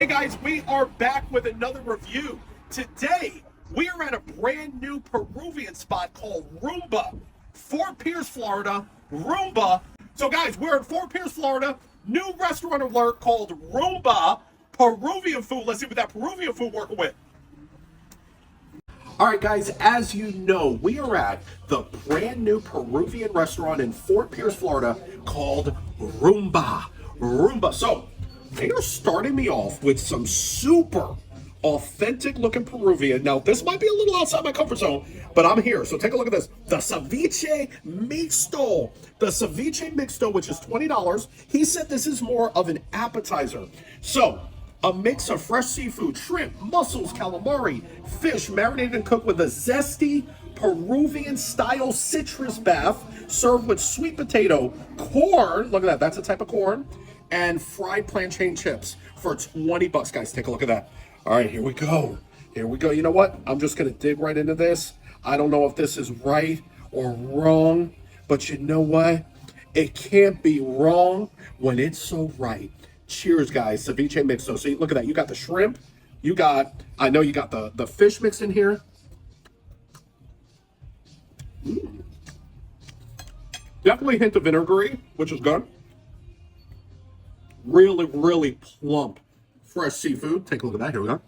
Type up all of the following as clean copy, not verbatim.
Hey guys, we are back with another review. Today, we are at a brand new Peruvian spot called Rumba, Fort Pierce, Florida. Rumba. So guys, we're in Fort Pierce, Florida. New restaurant alert called Rumba. Peruvian food. Let's see what that Peruvian food working with. All right, guys, as you know, we are at the brand new Peruvian restaurant in Fort Pierce, Florida called Rumba. Rumba. So, they are starting me off with some super authentic looking Peruvian. Now, this might be a little outside my comfort zone, but I'm here. So take a look at this. The ceviche mixto. The ceviche mixto, which is $20. He said this is more of an appetizer. So, a mix of fresh seafood, shrimp, mussels, calamari, fish marinated and cooked with a zesty Peruvian style citrus bath served with sweet potato, corn. Look at that. That's a type of corn. And fried plantain chips for 20 bucks, guys. Take a look at that. All right, here we go. Here we go. You know what? I'm just going to dig right into this. I don't know if this is right or wrong, but you know what? It can't be wrong when it's so right. Cheers, guys. Ceviche mixto. So look at that. You got the shrimp. You got, I know you got the fish mixed in here. Definitely a hint of vinegary, which is good. Really, really plump, fresh seafood. Take a look at that. Here we go.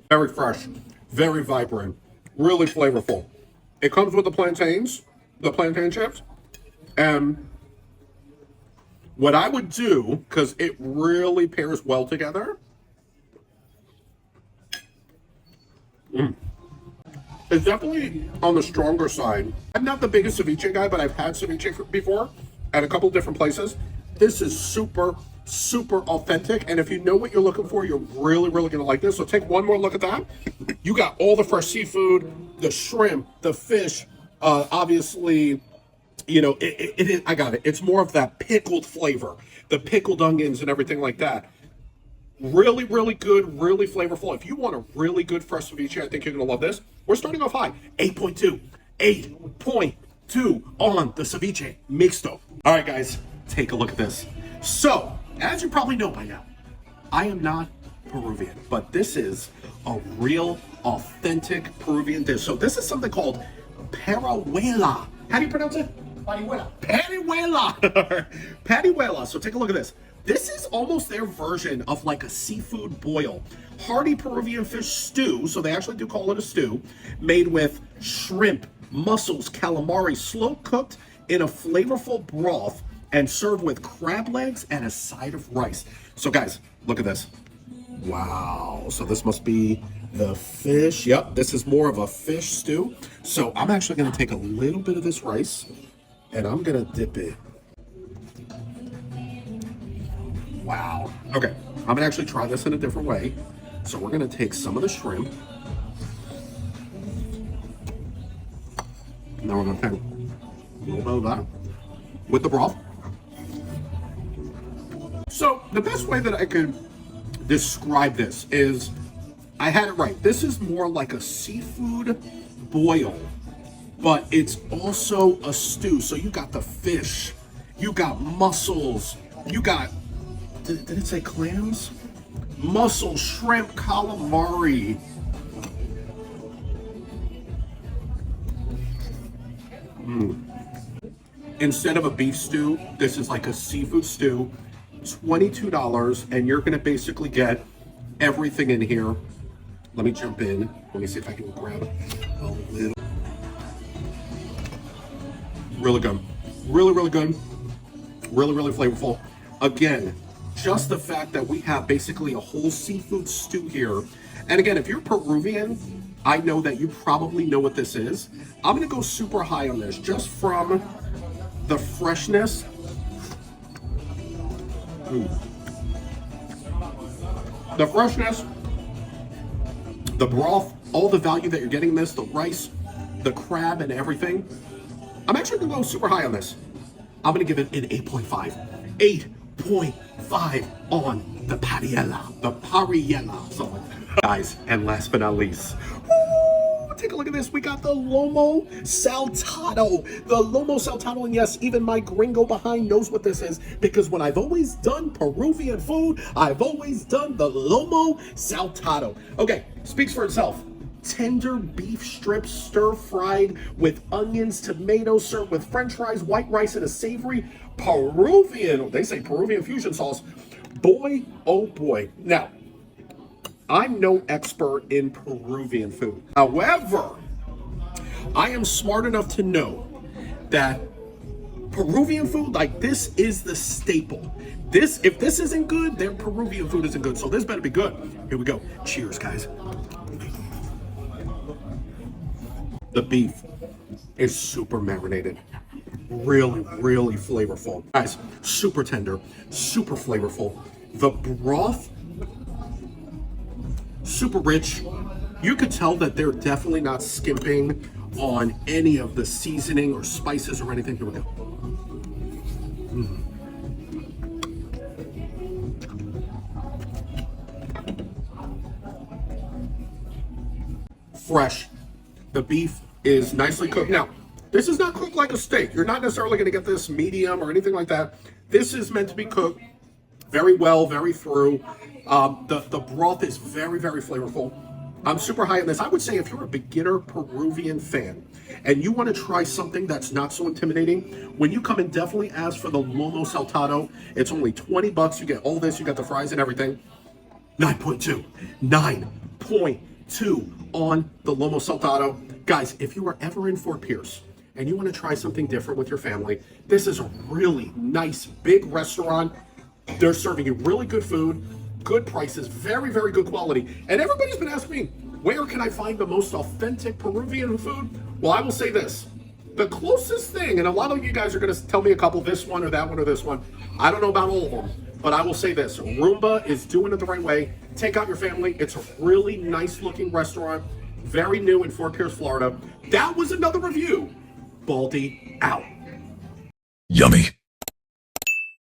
Very fresh, very vibrant, really flavorful. It comes with the plantains, the plantain chips. And what I would do, because it really pairs well together, it's definitely on the stronger side. I'm not the biggest ceviche guy, but I've had ceviche before at a couple different places. This is super, super authentic. And if you know what you're looking for, you're really, really gonna like this. So take one more look at that. You got all the fresh seafood, the shrimp, the fish, obviously, you know, I got it. It's more of that pickled flavor, the pickled onions and everything like that. Really, really good, really flavorful. If you want a really good fresh ceviche, I think you're gonna love this. We're starting off high, 8.2, 8.2 on the ceviche mixto. All right, guys, take a look at this. So, as you probably know by now, I am not Peruvian, but this is a real, authentic Peruvian dish. So this is something called parihuela. How do you pronounce it? Parihuela. Parihuela. Parihuela. So take a look at this. This is almost their version of like a seafood boil. Hearty Peruvian fish stew, so they actually do call it a stew, made with shrimp, mussels, calamari, slow cooked in a flavorful broth and served with crab legs and a side of rice. So guys, look at this. Wow. So this must be the fish. Yep, this is more of a fish stew. So I'm actually going to take a little bit of this rice and I'm going to dip it. Wow. Okay, I'm going to actually try this in a different way. So we're going to take some of the shrimp. Now we're going to take a little bit of that with the broth. So the best way that I could describe this is, I had it right. This is more like a seafood boil, but it's also a stew. So you got the fish, you got mussels, you got, did it say clams? Mussels, shrimp, calamari. Instead of a beef stew, this is like a seafood stew. $22, and you're gonna basically get everything in here. Let me jump in. Let me see if I can grab a little. Really good. Really, really good. Really, really flavorful. Again, just the fact that we have basically a whole seafood stew here. And again, if you're Peruvian, I know that you probably know what this is. I'm gonna go super high on this just from the freshness. The freshness, the broth, all the value that you're getting in this, the rice, the crab and everything. I'm actually gonna go super high on this. I'm gonna give it an 8.5. 8.5 on the parihuela, something like that. Guys, and last but not least, take a look at this. We got the Lomo Saltado. The Lomo Saltado, and yes, even my gringo behind knows what this is, because when I've always done Peruvian food, I've always done the Lomo Saltado. Okay, speaks for itself. Tender beef strips stir-fried with onions, tomatoes, served with french fries, white rice, and a savory Peruvian, they say Peruvian fusion sauce. Boy, oh boy. Now, I'm no expert in Peruvian food. However, I am smart enough to know that Peruvian food, like, this is the staple. If this isn't good, then Peruvian food isn't good. So this better be good. Here we go. Cheers, guys. The beef is super marinated. Really, really flavorful. Guys, super tender, super flavorful. The broth, super rich. You could tell that they're definitely not skimping on any of the seasoning or spices or anything. Here we go. Fresh. The beef is nicely cooked. Now, this is not cooked like a steak. You're not necessarily going to get this medium or anything like that. This is meant to be cooked very well, very through. The broth is very, very flavorful. I'm super high on this. I would say if you're a beginner Peruvian fan and you want to try something that's not so intimidating, when you come in, definitely ask for the Lomo Saltado. It's only 20 bucks. You get all this. You got the fries and everything. 9.2. 9.2 on the Lomo Saltado. Guys, if you are ever in Fort Pierce and you want to try something different with your family, this is a really nice, big restaurant. They're serving you really good food, good prices, very, very good quality. And everybody's been asking me, where can I find the most authentic Peruvian food? Well, I will say this. The closest thing, and a lot of you guys are going to tell me a couple, this one or that one or this one. I don't know about all of them, but I will say this. Rumba is doing it the right way. Take out your family. It's a really nice looking restaurant. Very new in Fort Pierce, Florida. That was another review. Baldy out. Yummy.